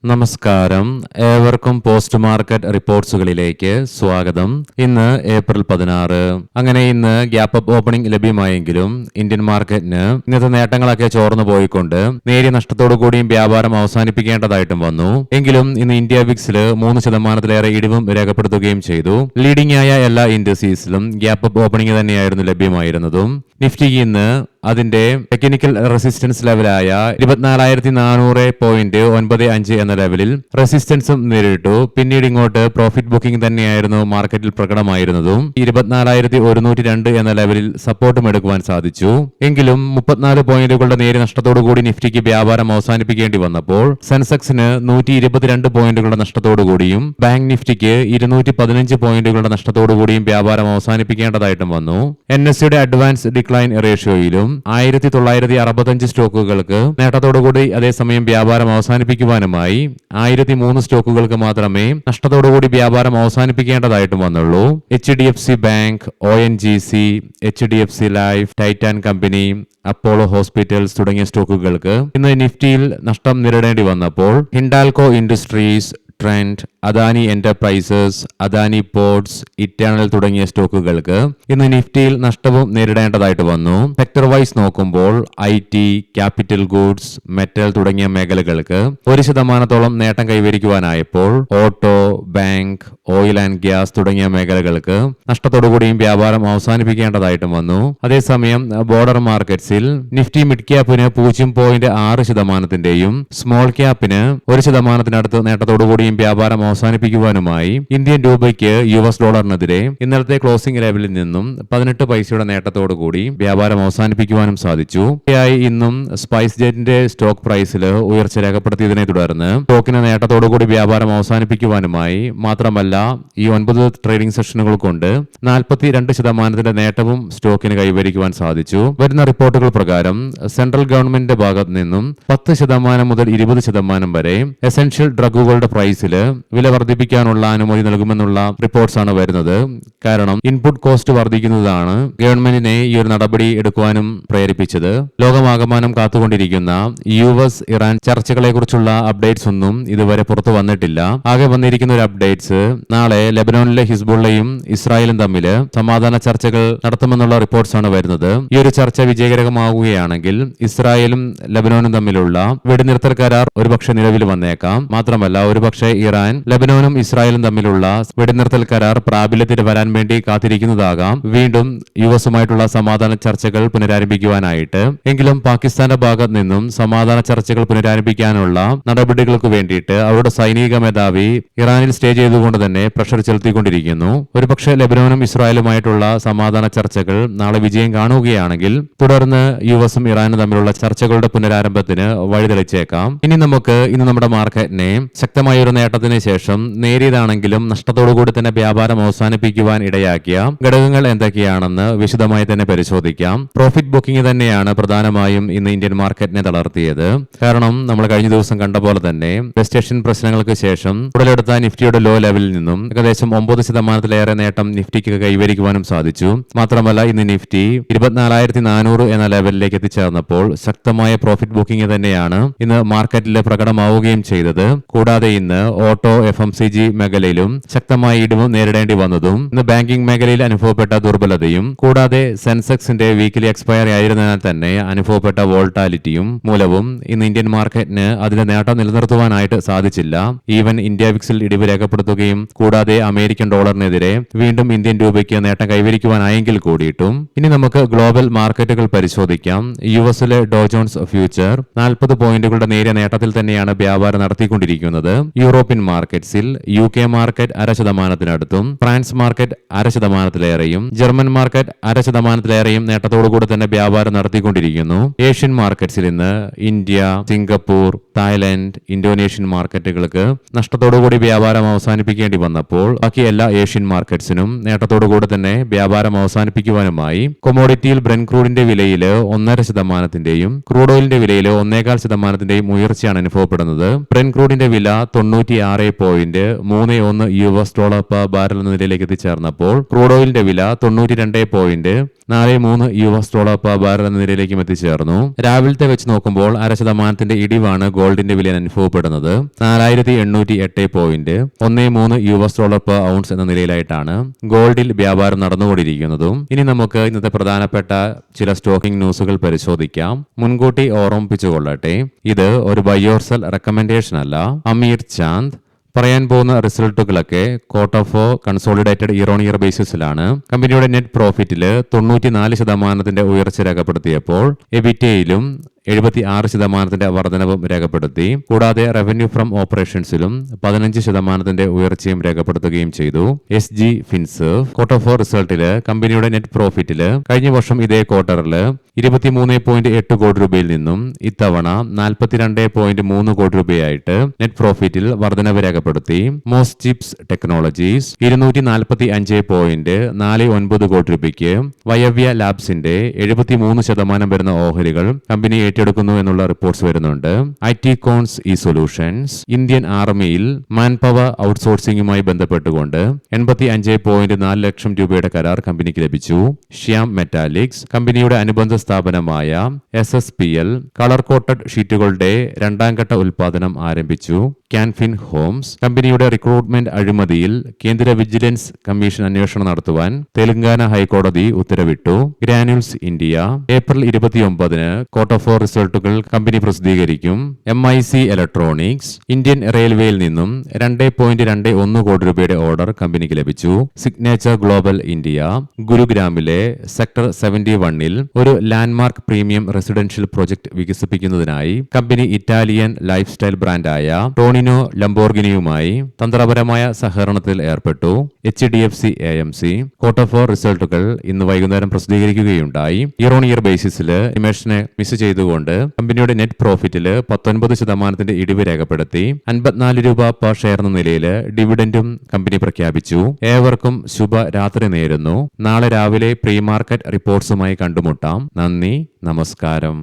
നമസ്കാരം, ഏവർക്കും post market റിപ്പോർട്ട്സുകളിലേക്ക് സ്വാഗതം. ഇന്ന് ഏപ്രിൽ 16. അങ്ങനെ ഇന്ന് ഗ്യാപ്പ് അപ്പ് ഓപ്പണിംഗ് ലഭ്യമായെങ്കിലും ഇന്ത്യൻ മാർക്കറ്റിന് ഇന്നത്തെ നേട്ടങ്ങളൊക്കെ ചോർന്നു പോയിക്കൊണ്ട് നേരിയ നഷ്ടത്തോടു കൂടിയും വ്യാപാരം അവസാനിപ്പിക്കേണ്ടതായിട്ടും വന്നു. എങ്കിലും ഇന്ന് ഇന്ത്യ വിക്സിൽ 3% ഇടിവും രേഖപ്പെടുത്തുകയും ചെയ്തു. ലീഡിംഗ് ആയ എല്ലാ ഇൻഡസ്ട്രീസിലും ഗ്യാപ്പ് അപ്പ് ഓപ്പണിംഗ് തന്നെയായിരുന്നു ലഭ്യമായിരുന്നതും. നിഫ്റ്റിക്ക് ഇന്ന് അതിന്റെ ടെക്നിക്കൽ റെസിസ്റ്റൻസ് ലെവലായ 24,400.95 എന്ന ലെവലിൽ റെസിസ്റ്റൻസും നേരിട്ടു. പിന്നീട് ഇങ്ങോട്ട് പ്രോഫിറ്റ് ബുക്കിംഗ് തന്നെയായിരുന്നു മാർക്കറ്റിൽ പ്രകടമായിരുന്നതും. 24,102 എന്ന ലെവലിൽ സപ്പോർട്ടും എടുക്കുവാൻ സാധിച്ചു. എങ്കിലും 34 പോയിന്റുകളുടെ നേരിയ നഷ്ടത്തോടുകൂടി നിഫ്റ്റിക്ക് വ്യാപാരം അവസാനിപ്പിക്കേണ്ടി വന്നപ്പോൾ സെൻസെക്സിന് 122 പോയിന്റുകളുടെ നഷ്ടത്തോടുകൂടിയും ബാങ്ക് നിഫ്റ്റിക്ക് 215 പോയിന്റുകളുടെ നഷ്ടത്തോടുകൂടിയും വ്യാപാരം അവസാനിപ്പിക്കേണ്ടതായിട്ടും വന്നു. NSEയുടെ അഡ്വാൻസ് ഡിക്ലൈൻ റേഷ്യോയിലും 1965 സ്റ്റോക്കുകൾക്ക് നേട്ടത്തോടുകൂടി അതേസമയം വ്യാപാരം അവസാനിപ്പിക്കുവാനുമായി 1003 സ്റ്റോക്കുകൾക്ക് മാത്രമേ നഷ്ടത്തോടുകൂടി വ്യാപാരം അവസാനിപ്പിക്കേണ്ടതായിട്ടും വന്നുള്ളൂ. HDFC bank, ONGC, HDFC life, Titan company, Apollo Hospitals തുടങ്ങിയ സ്റ്റോക്കുകൾക്ക് ഇന്ന് നിഫ്റ്റിയിൽ നഷ്ടം നേരിടേണ്ടി വന്നപ്പോൾ Hindalco Industries, Trent, Adani Enterprises, Adani Ports, Eternal തുടങ്ങിയ സ്റ്റോക്കുകൾക്ക് ഇന്ന് നിഫ്റ്റിയിൽ നഷ്ടവും നേരിടേണ്ടതായിട്ട് വന്നു. സെക്ടർ വൈസ് നോക്കുമ്പോൾ IT, ക്യാപിറ്റൽ ഗൂഡ്സ്, മെറ്റൽ തുടങ്ങിയ മേഖലകൾക്ക് 1% നേട്ടം കൈവരിക്കുവാനായപ്പോൾ auto, bank, oil and gas തുടങ്ങിയ മേഖലകൾക്ക് നഷ്ടത്തോടുകൂടിയും വ്യാപാരം അവസാനിപ്പിക്കേണ്ടതായിട്ടും വന്നു. അതേസമയം ബോർഡർ മാർക്കറ്റ്സിൽ നിഫ്റ്റി മിഡ് ക്യാപ്പിന് 0.6%, സ്മോൾ ക്യാപ്പിന് 1% നേട്ടത്തോടുകൂടിയും വ്യാപാരം അവസാനിപ്പിക്കുവാനുമായി ഇന്ത്യൻ രൂപയ്ക്ക് US$-നെതിരെ ഇന്നലത്തെ ക്ലോസിംഗ് ലെവലിൽ നിന്നും 18 പൈസയുടെ നേട്ടത്തോടുകൂടി വ്യാപാരം അവസാനിപ്പിക്കുവാനും സാധിച്ചു. ഇന്നും സ്പൈസ് ജെറ്റിന്റെ സ്റ്റോക്ക് പ്രൈസിൽ ഉയർച്ച രേഖപ്പെടുത്തിയതിനെ തുടർന്ന് സ്റ്റോക്കിന് നേട്ടത്തോടുകൂടി വ്യാപാരം അവസാനിപ്പിക്കുവാനുമായി മാത്രമല്ല ഈ 9 ട്രേഡിംഗ് സെഷനുകൾ കൊണ്ട് 42% നേട്ടവും സ്റ്റോക്കിന് കൈവരിക്കുവാൻ സാധിച്ചു. വരുന്ന റിപ്പോർട്ടുകൾ പ്രകാരം സെൻട്രൽ ഗവൺമെന്റിന്റെ ഭാഗത്ത് നിന്നും 10% മുതൽ 20% വരെ എസൻഷ്യൽ ഡ്രഗുകളുടെ പ്രൈസിൽ വില വർദ്ധിപ്പിക്കാനുള്ള അനുമതി നൽകുമെന്നുള്ള റിപ്പോർട്ട്സ് ആണ് വരുന്നത്. കാരണം ഇൻപുട്ട് കോസ്റ്റ് വർദ്ധിക്കുന്നതാണ് ഗവൺമെന്റിനെ ഈ ഒരു നടപടി എടുക്കുവാനും പ്രേരിപ്പിച്ചത്. ലോകമാകമാനം കാത്തുകൊണ്ടിരിക്കുന്ന US ഇറാൻ ചർച്ചകളെ കുറിച്ചുള്ള അപ്ഡേറ്റ്സ് ഒന്നും ഇതുവരെ പുറത്തു വന്നിട്ടില്ല. ആകെ വന്നിരിക്കുന്ന ഒരു അപ്ഡേറ്റ്സ് നാളെ ലെബനോണിലെ ഹിസ്ബുള്ളയും ഇസ്രായേലും തമ്മിൽ സമാധാന ചർച്ചകൾ നടത്തുമെന്നുള്ള റിപ്പോർട്ട്സ് ആണ് വരുന്നത്. ഈ ഒരു ചർച്ച വിജയകരമാവുകയാണെങ്കിൽ ഇസ്രായേലും ലെബനോനും തമ്മിലുള്ള വെടിനിർത്തൽ കരാർ ഒരുപക്ഷെ നിലവിൽ വന്നേക്കാം. മാത്രമല്ല ഒരുപക്ഷെ ഇറാൻ, ലെബനോനും ഇസ്രായേലും തമ്മിലുള്ള വെടിനിർത്തൽ കരാർ പ്രാബല്യത്തിൽ വരാൻ വേണ്ടി കാത്തിരിക്കുന്നതാകാം വീണ്ടും US-ഉമായിട്ടുള്ള സമാധാന ചർച്ചകൾ പുനരാരംഭിക്കുവാനായിട്ട്. എങ്കിലും പാകിസ്ഥാന്റെ ഭാഗത്ത് നിന്നും സമാധാന ചർച്ചകൾ പുനരാരംഭിക്കാനുള്ള നടപടികൾക്ക് വേണ്ടിയിട്ട് അവരുടെ സൈനിക മേധാവി ഇറാനിൽ സ്റ്റേ ചെയ്തുകൊണ്ട് തന്നെ പ്രഷർ ചെലുത്തിക്കൊണ്ടിരിക്കുന്നു. ഒരുപക്ഷെ ലെബനോനും ഇസ്രായേലുമായിട്ടുള്ള സമാധാന ചർച്ചകൾ നാളെ വിജയം കാണുകയാണെങ്കിൽ തുടർന്ന് US-ഉം ഇറാനും തമ്മിലുള്ള ചർച്ചകളുടെ പുനരാരംഭത്തിന് വഴിതെളിച്ചേക്കാം. ഇനി നമുക്ക് ഇന്ന് നമ്മുടെ മാർക്കറ്റിനെ ശക്തമായ ഒരു നേട്ടത്തിന് ശേഷം നേരിയതാണെങ്കിലും നഷ്ടത്തോടുകൂടി തന്നെ വ്യാപാരം അവസാനിപ്പിക്കുവാൻ ഇടയാക്കിയ ഘടകങ്ങൾ എന്തൊക്കെയാണെന്ന് വിശദമായി തന്നെ പരിശോധിക്കാം. പ്രോഫിറ്റ് ബുക്കിംഗ് തന്നെയാണ് പ്രധാനമായും ഇന്ന് ഇന്ത്യൻ മാർക്കറ്റിനെ തളർത്തിയത്. കാരണം നമ്മൾ കഴിഞ്ഞ ദിവസം കണ്ട പോലെ തന്നെ വെസ്റ്റ് ഏഷ്യൻ പ്രശ്നങ്ങൾക്ക് ശേഷം ഉടലെടുത്ത നിഫ്റ്റിയുടെ ലോ ലെവലിൽ നിന്നും ഏകദേശം 9% നേട്ടം നിഫ്റ്റിക്ക് കൈവരിക്കുവാനും സാധിച്ചു. മാത്രമല്ല ഇന്ന് നിഫ്റ്റി 24,400 എന്ന ലെവലിലേക്ക് എത്തിച്ചേർന്നപ്പോൾ ശക്തമായ പ്രോഫിറ്റ് ബുക്കിംഗ് തന്നെയാണ് ഇന്ന് മാർക്കറ്റിൽ പ്രകടമാവുകയും ചെയ്തത്. കൂടാതെ ഇന്ന് ഓട്ടോ, FMCG മേഖലയിലും ശക്തമായ ഇടിവും നേരിടേണ്ടി വന്നതും ഇന്ന് ബാങ്കിംഗ് മേഖലയിൽ അനുഭവപ്പെട്ട ദുർബലതയും കൂടാതെ സെൻസെക്സിന്റെ വീക്കിലി എക്സ്പയറി ആയിരുന്നതിനാൽ തന്നെ അനുഭവപ്പെട്ട വോൾട്ടാലിറ്റിയും മൂലവും ഇന്ന് ഇന്ത്യൻ മാർക്കറ്റിന് അതിന്റെ നേട്ടം നിലനിർത്തുവാനായിട്ട് സാധിച്ചില്ല. ഈവൻ ഇന്ത്യ വിക്സിൽ ഇടിവ് രേഖപ്പെടുത്തുകയും കൂടാതെ അമേരിക്കൻ ഡോളറിനെതിരെ വീണ്ടും ഇന്ത്യൻ രൂപയ്ക്ക് നേട്ടം കൈവരിക്കുവാനായെങ്കിൽ കൂടിയിട്ടും. ഇനി നമുക്ക് ഗ്ലോബൽ മാർക്കറ്റുകൾ പരിശോധിക്കാം. US-ലെ ഡോ ജോൺസ് ഫ്യൂച്ചർ 40 പോയിന്റുകളുടെ നേരിയ നേട്ടത്തിൽ തന്നെയാണ് വ്യാപാരം നടത്തിക്കൊണ്ടിരിക്കുന്നത്. യൂറോപ്യൻ മാർക്കറ്റ്സിൽ UK market 0.5%, France market 0.5%, German market 0.5%, നേട്ടത്തോടുകൂടി തന്നെ വ്യാപാരം നടത്തിക്കൊണ്ടിരിക്കുന്നു. ഏഷ്യൻ മാർക്കറ്റ്സിൽ ഇന്ന് ഇന്ത്യ, സിംഗപ്പൂർ, തായ്ലൻഡ്, ഇന്തോനേഷ്യൻ മാർക്കറ്റുകൾക്ക് നഷ്ടത്തോടുകൂടി വ്യാപാരം അവസാനിപ്പിക്കേണ്ടി വന്നപ്പോൾ ബാക്കി എല്ലാ ഏഷ്യൻ മാർക്കറ്റ്സിനും നേട്ടത്തോടുകൂടി തന്നെ വ്യാപാരം അവസാനിപ്പിക്കുവാനുമായി കൊമോഡിറ്റിയിൽ ബ്രെന്റ് ക്രൂഡിന്റെ വിലയിൽ 1.5%, ക്രൂഡ് ഓയിലിന്റെ വിലയിൽ 1.25% ഉയർച്ചയാണ് അനുഭവപ്പെടുന്നത്. ബ്രെന്റ് ക്രൂഡിന്റെ വില $96.31 per ബാരൽ എന്ന നിലയിലേക്ക് എത്തിച്ചേർന്നപ്പോൾ ക്രൂഡ് ഓയിലിന്റെ വില $92.43 per ബാരൽ എന്ന നിലയിലേക്കും എത്തിച്ചേർന്നു. രാവിലത്തെ വെച്ച് നോക്കുമ്പോൾ 0.5% ഇടിവാണ് ഗോൾഡിന്റെ വിലയിൽ അനുഭവപ്പെടുന്നത്. $408.13 per ഔൺസ് എന്ന നിലയിലായിട്ടാണ് ഗോൾഡിൽ വ്യാപാരം നടന്നുകൊണ്ടിരിക്കുന്നതും. ഇനി നമുക്ക് ഇന്നത്തെ പ്രധാനപ്പെട്ട ചില സ്റ്റോക്കിംഗ് ന്യൂസുകൾ പരിശോധിക്കാം. മുൻകൂട്ടി ഓർമ്മിപ്പിച്ചുകൊള്ളട്ടെ, ഇത് ഒരു ബൈ ഓർ സെൽ റെക്കമെൻഡേഷൻ അല്ല. അമീർ ചാന്ദ് പറയാൻ പോകുന്ന റിസൾട്ടുകളൊക്കെ quarter 4 consolidated year on year ബേസിസിലാണ്. കമ്പനിയുടെ നെറ്റ് പ്രോഫിറ്റിൽ 94% ഉയർച്ച രേഖപ്പെടുത്തിയപ്പോൾ എബിറ്റയിലും 76% വർധനവും രേഖപ്പെടുത്തി. കൂടാതെ റവന്യൂ ഫ്രം ഓപ്പറേഷൻസിലും 15% ഉയർച്ചയും രേഖപ്പെടുത്തുകയും ചെയ്തു. SG ഫിൻസർവ് ക്വാർട്ടർ 4 റിസൾട്ടില് കമ്പനിയുടെ നെറ്റ് പ്രോഫിറ്റില് കഴിഞ്ഞ വർഷം ഇതേ ക്വാർട്ടറിൽ 23.8 കോടി രൂപയിൽ നിന്നും ഇത്തവണ 42.3 കോടി രൂപയായിട്ട് നെറ്റ് പ്രോഫിറ്റിൽ വർധനവ് രേഖപ്പെടുത്തി. മോസ് ചിപ്സ് ടെക്നോളജീസ് 245.49 കോടി രൂപയ്ക്ക് വയവ്യ ലാബ്സിന്റെ 73% വരുന്ന ഓഹരികൾ കമ്പനി ഏറ്റെടുക്കുന്നു എന്നുള്ള റിപ്പോർട്ട്സ് വരുന്നുണ്ട്. IT കോൺസ് ഇ സൊല്യൂഷൻസ് ഇന്ത്യൻ ആർമിയിൽ മാൻ പവർ ഔട്ട്സോഴ്സിംഗുമായി ബന്ധപ്പെട്ടുകൊണ്ട് 85.4 ലക്ഷം രൂപയുടെ കരാർ കമ്പനിക്ക് ലഭിച്ചു. ശ്യാം മെറ്റാലിക്സ് കമ്പനിയുടെ അനുബന്ധ സ്ഥാപനമായ SSPL കളർ കോട്ടഡ് ഷീറ്റുകളുടെ 2ാം ഘട്ട ഉൽപാദനം ആരംഭിച്ചു. ക്യാൻഫിൻ ഹോംസ് കമ്പനിയുടെ റിക്രൂട്ട്മെന്റ് അഴിമതിയിൽ കേന്ദ്ര വിജിലൻസ് കമ്മീഷൻ അന്വേഷണം നടത്തുവാൻ തെലങ്കാന ഹൈക്കോടതി ഉത്തരവിട്ടു. ഗ്രാനുൾസ് ഇന്ത്യ ഏപ്രിൽ 29 ക്വാർട്ടർ 4 റിസൾട്ടുകൾ കമ്പനി പ്രസിദ്ധീകരിക്കും. MIC ഇലക്ട്രോണിക്സ് ഇന്ത്യൻ റെയിൽവേയിൽ നിന്നും 2.21 കോടി രൂപയുടെ ഓർഡർ കമ്പനിക്ക് ലഭിച്ചു. സിഗ്നേച്ചർ ഗ്ലോബൽ ഇന്ത്യ ഗുരുഗ്രാമിലെ സെക്ടർ 71-ൽ ഒരു ലാൻഡ്മാർക്ക് പ്രീമിയം റെസിഡൻഷ്യൽ പ്രൊജക്ട് വികസിപ്പിക്കുന്നതിനായി കമ്പനി ഇറ്റാലിയൻ ലൈഫ് സ്റ്റൈൽ ബ്രാൻഡായ ടോണിനോ ലംബോർഗിനിയുമായി തന്ത്രപരമായ സഹകരണത്തിൽ ഏർപ്പെട്ടു. HDFC AMC ക്വാർട്ടർ 4 റിസൾട്ടുകൾ ഇന്ന് വൈകുന്നേരം പ്രസിദ്ധീകരിക്കുകയുണ്ടായി. ഇയർ ഓൺ ഇയർ ബേസിസിൽ ഇമേഷനെ മിസ് ചെയ്തുകൊണ്ട് കമ്പനിയുടെ നെറ്റ് പ്രോഫിറ്റിൽ 19% ഇടിവ് രേഖപ്പെടുത്തി. 54 രൂപ per ഷെയർ എന്ന നിലയിൽ ഡിവിഡൻഡും കമ്പനി പ്രഖ്യാപിച്ചു. ഏവർക്കും ശുഭരാത്രി നേരുന്നു. നാളെ രാവിലെ പ്രീ മാർക്കറ്റ് റിപ്പോർട്ട്സുമായി കണ്ടുമുട്ടാം. നന്ദി, നമസ്കാരം.